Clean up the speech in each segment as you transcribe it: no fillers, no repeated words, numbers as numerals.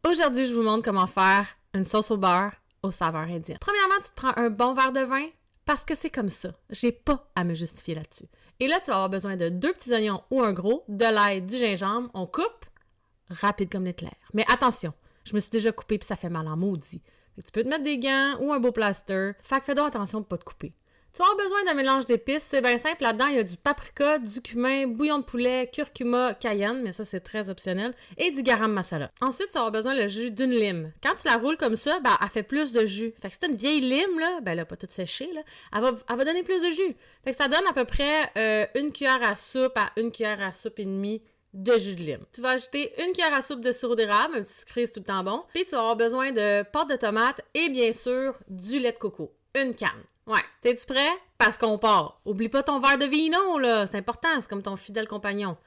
Aujourd'hui, je vous montre comment faire une sauce au beurre aux saveurs indiennes. Premièrement, tu te prends un bon verre de vin parce que c'est comme ça. J'ai pas à me justifier là-dessus. Et là, tu vas avoir besoin de 2 petits oignons ou un gros, de l'ail, du gingembre. On coupe rapide comme l'éclair. Mais attention, je me suis déjà coupée puis ça fait mal en maudit. Fait que tu peux te mettre des gants ou un beau plaster. Fait que fais donc attention de pas te couper. Tu vas avoir besoin d'un mélange d'épices, c'est bien simple. Là-dedans, il y a du paprika, du cumin, bouillon de poulet, curcuma, cayenne, mais ça, c'est très optionnel, et du garam masala. Ensuite, tu vas avoir besoin le jus d'une lime. Quand tu la roules comme ça, ben, elle fait plus de jus. Fait que si t'as une vieille lime, là, ben là, pas toute séchée, là, elle va donner plus de jus. Fait que ça donne à peu près une cuillère à soupe à une cuillère à soupe et demie de jus de lime. Tu vas ajouter une cuillère à soupe de sirop d'érable, un petit sucré, c'est tout le temps bon. Puis tu vas avoir besoin de pâte de tomate et bien sûr, du lait de coco. Une canne. Ouais. T'es-tu prêt? Parce qu'on part. Oublie pas ton verre de vino, là. C'est important, c'est comme ton fidèle compagnon.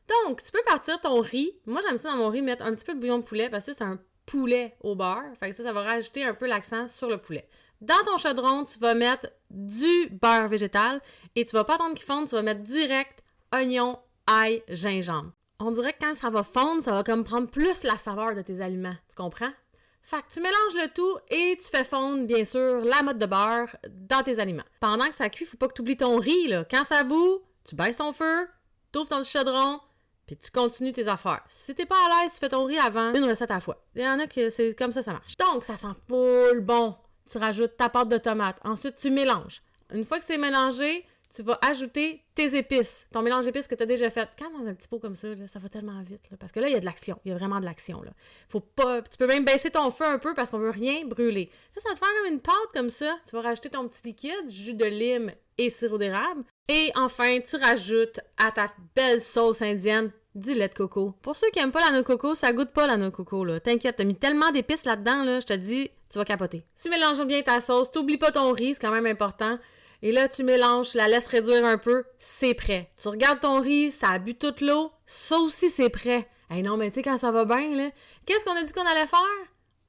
Donc, tu peux partir ton riz. Moi, j'aime ça dans mon riz mettre un petit peu de bouillon de poulet parce que c'est un poulet au beurre. Fait que ça va rajouter un peu l'accent sur le poulet. Dans ton chaudron, tu vas mettre du beurre végétal et tu vas pas attendre qu'il fonde, tu vas mettre direct oignon, ail, gingembre. On dirait que quand ça va fondre, ça va comme prendre plus la saveur de tes aliments. Tu comprends? Fait que tu mélanges le tout et tu fais fondre, bien sûr, la motte de beurre dans tes aliments. Pendant que ça cuit, faut pas que tu oublies ton riz, là. Quand ça bout, tu baisses ton feu, tu ouvres ton chaudron, puis tu continues tes affaires. Si t'es pas à l'aise, tu fais ton riz avant une recette à la fois. Il y en a que c'est comme ça marche. Donc, ça sent full bon. Tu rajoutes ta pâte de tomate. Ensuite, tu mélanges. Une fois que c'est mélangé, tu vas ajouter tes épices, ton mélange d'épices que tu as déjà fait. Quand dans un petit pot comme ça, là, ça va tellement vite. Là, parce que là, il y a de l'action. Il y a vraiment de l'action. Là. Faut pas. Tu peux même baisser ton feu un peu parce qu'on veut rien brûler. Ça va te faire comme une pâte comme ça. Tu vas rajouter ton petit liquide, jus de lime et sirop d'érable. Et enfin, tu rajoutes à ta belle sauce indienne du lait de coco. Pour ceux qui aiment pas la noix de coco, ça goûte pas la noix de coco. Là. T'inquiète, t'as mis tellement d'épices là-dedans, là, je te dis, tu vas capoter. Tu mélanges bien ta sauce. T'oublies pas ton riz, c'est quand même important. Et là, tu mélanges, tu la laisses réduire un peu, c'est prêt. Tu regardes ton riz, ça a bu toute l'eau, ça aussi, c'est prêt. Hey non, mais tu sais, quand ça va bien, là, qu'est-ce qu'on a dit qu'on allait faire?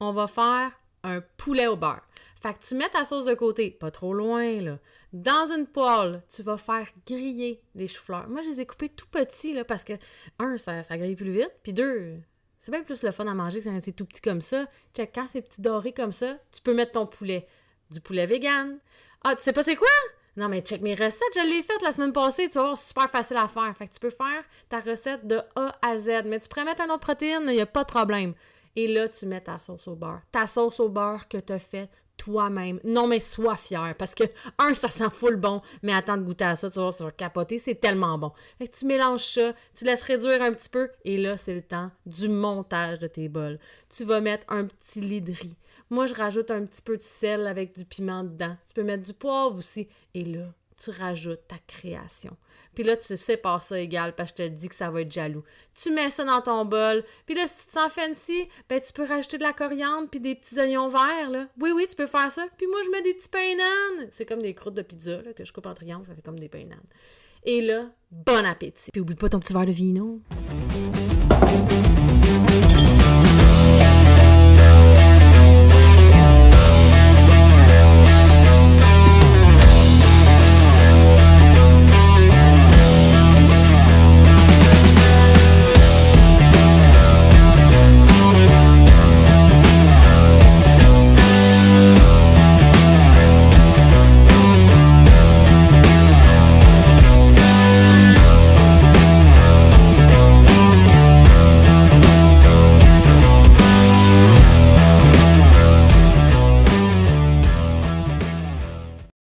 On va faire un poulet au beurre. Fait que tu mets ta sauce de côté, pas trop loin, là. Dans une poêle, tu vas faire griller des choux-fleurs. Moi, je les ai coupés tout petits, là, parce que, un, ça grille plus vite, puis deux, c'est bien plus le fun à manger quand c'est tout petit comme ça. Check, quand c'est petit doré comme ça, tu peux mettre ton poulet. Du poulet vegan. Ah, tu sais pas c'est quoi? Non, mais check mes recettes, je l'ai faite la semaine passée, tu vas voir, c'est super facile à faire. Fait que tu peux faire ta recette de A à Z, mais tu pourrais mettre une autre protéine, il n'y a pas de problème. Et là, tu mets ta sauce au beurre. Ta sauce au beurre que tu as fait toi-même. Non, mais sois fier, parce que, un, ça sent full bon, mais attends de goûter à ça, tu vas voir, ça va capoter, c'est tellement bon. Fait que tu mélanges ça, tu laisses réduire un petit peu, et là, c'est le temps du montage de tes bols. Tu vas mettre un petit lit de riz. Moi, je rajoute un petit peu de sel avec du piment dedans. Tu peux mettre du poivre aussi. Et là, tu rajoutes ta création. Puis là, tu sépares ça égal parce que je te dis que ça va être jaloux. Tu mets ça dans ton bol. Puis là, si tu te sens fancy, ben tu peux rajouter de la coriandre puis des petits oignons verts, là. Oui, tu peux faire ça. Puis moi, je mets des petits pains nanes. C'est comme des croûtes de pizza, là, que je coupe en triangle. Ça fait comme des pains nanes. Et là, bon appétit. Puis oublie pas ton petit verre de vino.